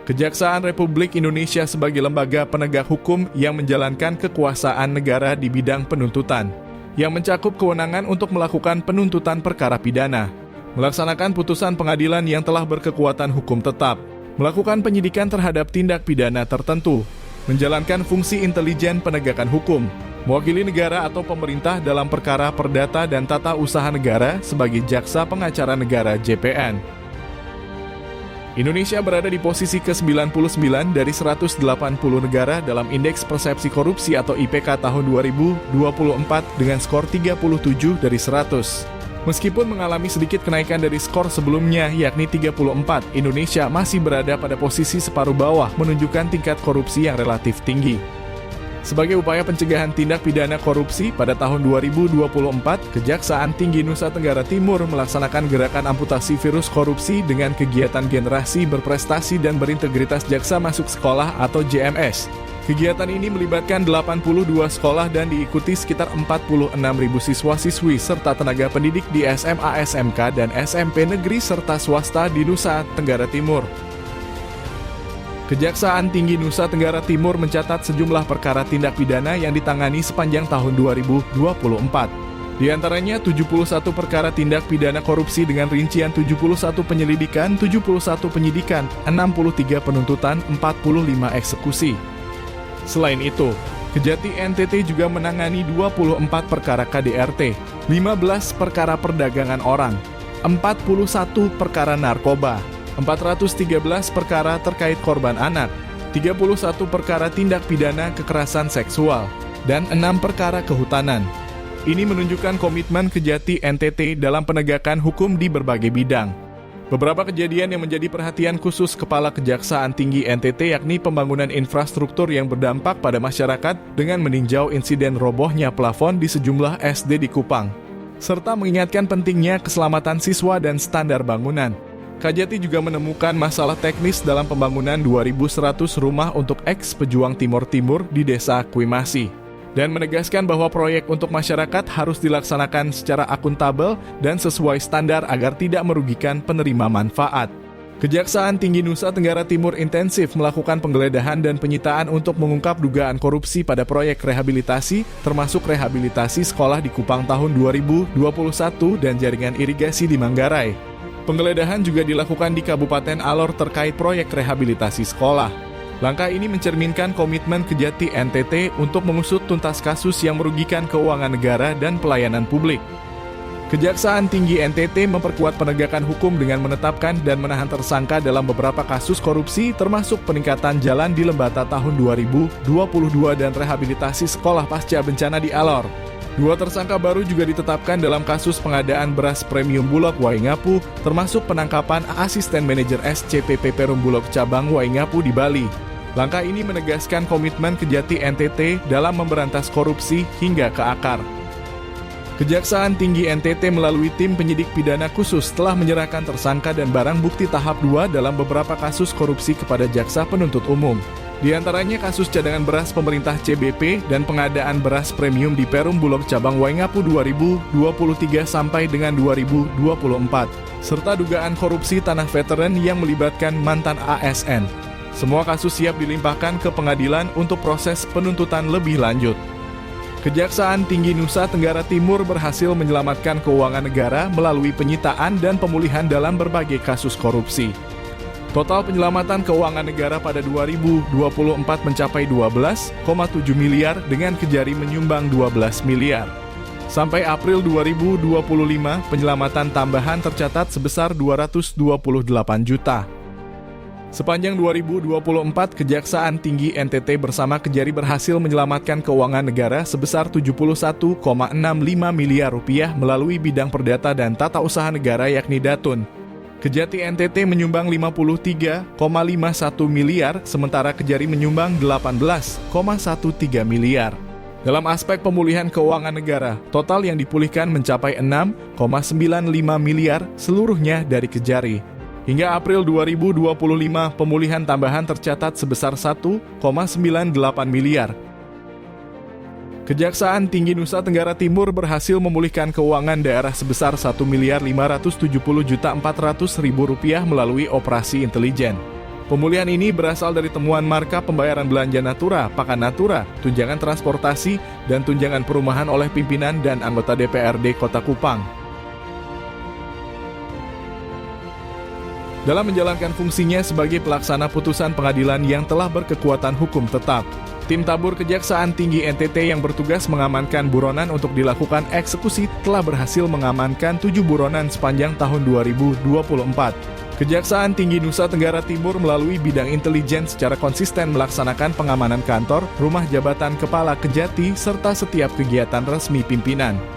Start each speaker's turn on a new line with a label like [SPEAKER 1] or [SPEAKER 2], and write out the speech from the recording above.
[SPEAKER 1] Kejaksaan Republik Indonesia sebagai lembaga penegak hukum yang menjalankan kekuasaan negara di bidang penuntutan, yang mencakup kewenangan untuk melakukan penuntutan perkara pidana, melaksanakan putusan pengadilan yang telah berkekuatan hukum tetap, melakukan penyidikan terhadap tindak pidana tertentu, menjalankan fungsi intelijen penegakan hukum, mewakili negara atau pemerintah dalam perkara perdata dan tata usaha negara sebagai jaksa pengacara negara JPN. Indonesia berada di posisi ke-99 dari 180 negara dalam Indeks Persepsi Korupsi atau IPK tahun 2024 dengan skor 37 dari 100. Meskipun mengalami sedikit kenaikan dari skor sebelumnya yakni 34, Indonesia masih berada pada posisi separuh bawah menunjukkan tingkat korupsi yang relatif tinggi. Sebagai upaya pencegahan tindak pidana korupsi, pada tahun 2024, Kejaksaan Tinggi Nusa Tenggara Timur melaksanakan gerakan amputasi virus korupsi dengan kegiatan generasi berprestasi dan berintegritas jaksa masuk sekolah atau JMS. Kegiatan ini melibatkan 82 sekolah dan diikuti sekitar 46.000 siswa-siswi serta tenaga pendidik di SMA, SMK, dan SMP negeri serta swasta di Nusa Tenggara Timur. Kejaksaan Tinggi Nusa Tenggara Timur mencatat sejumlah perkara tindak pidana yang ditangani sepanjang tahun 2024. Di antaranya 71 perkara tindak pidana korupsi dengan rincian 71 penyelidikan, 71 penyidikan, 63 penuntutan, 45 eksekusi. Selain itu, Kejati NTT juga menangani 24 perkara KDRT, 15 perkara perdagangan orang, 41 perkara narkoba, 413 perkara terkait korban anak, 31 perkara tindak pidana kekerasan seksual, dan 6 perkara kehutanan. Ini menunjukkan komitmen Kejati NTT dalam penegakan hukum di berbagai bidang. Beberapa kejadian yang menjadi perhatian khusus Kepala Kejaksaan Tinggi NTT yakni pembangunan infrastruktur yang berdampak pada masyarakat dengan meninjau insiden robohnya plafon di sejumlah SD di Kupang, serta mengingatkan pentingnya keselamatan siswa dan standar bangunan. Kejati juga menemukan masalah teknis dalam pembangunan 2.100 rumah untuk ex-pejuang Timor Timur di Desa Kuimasi, dan menegaskan bahwa proyek untuk masyarakat harus dilaksanakan secara akuntabel dan sesuai standar agar tidak merugikan penerima manfaat. Kejaksaan Tinggi Nusa Tenggara Timur intensif melakukan penggeledahan dan penyitaan untuk mengungkap dugaan korupsi pada proyek rehabilitasi, termasuk rehabilitasi sekolah di Kupang tahun 2021 dan jaringan irigasi di Manggarai. Penggeledahan juga dilakukan di Kabupaten Alor terkait proyek rehabilitasi sekolah. Langkah ini mencerminkan komitmen Kejati NTT untuk mengusut tuntas kasus yang merugikan keuangan negara dan pelayanan publik. Kejaksaan Tinggi NTT memperkuat penegakan hukum dengan menetapkan dan menahan tersangka dalam beberapa kasus korupsi termasuk peningkatan jalan di Lembata tahun 2022 dan rehabilitasi sekolah pasca bencana di Alor. 2 tersangka baru juga ditetapkan dalam kasus pengadaan beras premium Bulog Waingapu, termasuk penangkapan asisten manajer SCPP Perum Bulog Cabang Waingapu di Bali. Langkah ini menegaskan komitmen Kejati NTT dalam memberantas korupsi hingga ke akar. Kejaksaan Tinggi NTT melalui tim penyidik pidana khusus telah menyerahkan tersangka dan barang bukti tahap 2 dalam beberapa kasus korupsi kepada Jaksa Penuntut Umum. Di antaranya kasus cadangan beras pemerintah CBP dan pengadaan beras premium di Perum Bulog Cabang Waingapu 2023 sampai dengan 2024, serta dugaan korupsi tanah veteran yang melibatkan mantan ASN. Semua kasus siap dilimpahkan ke pengadilan untuk proses penuntutan lebih lanjut. Kejaksaan Tinggi Nusa Tenggara Timur berhasil menyelamatkan keuangan negara melalui penyitaan dan pemulihan dalam berbagai kasus korupsi. Total penyelamatan keuangan negara pada 2024 mencapai 12,7 miliar dengan Kejari menyumbang 12 miliar. Sampai April 2025, penyelamatan tambahan tercatat sebesar 228 juta. Sepanjang 2024, Kejaksaan Tinggi NTT bersama Kejari berhasil menyelamatkan keuangan negara sebesar 71,65 miliar rupiah melalui bidang perdata dan tata usaha negara yakni Datun. Kejati NTT menyumbang 53,51 miliar, sementara Kejari menyumbang 18,13 miliar. Dalam aspek pemulihan keuangan negara, total yang dipulihkan mencapai 6,95 miliar, seluruhnya dari Kejari. Hingga April 2025, pemulihan tambahan tercatat sebesar 1,98 miliar. Kejaksaan Tinggi Nusa Tenggara Timur berhasil memulihkan keuangan daerah sebesar 1.570.400.000 rupiah melalui operasi intelijen. Pemulihan ini berasal dari temuan markup pembayaran belanja natura, pakan natura, tunjangan transportasi, dan tunjangan perumahan oleh pimpinan dan anggota DPRD Kota Kupang. Dalam menjalankan fungsinya sebagai pelaksana putusan pengadilan yang telah berkekuatan hukum tetap, tim tabur Kejaksaan Tinggi NTT yang bertugas mengamankan buronan untuk dilakukan eksekusi telah berhasil mengamankan 7 buronan sepanjang tahun 2024. Kejaksaan Tinggi Nusa Tenggara Timur melalui bidang intelijen secara konsisten melaksanakan pengamanan kantor, rumah jabatan kepala Kejati, serta setiap kegiatan resmi pimpinan.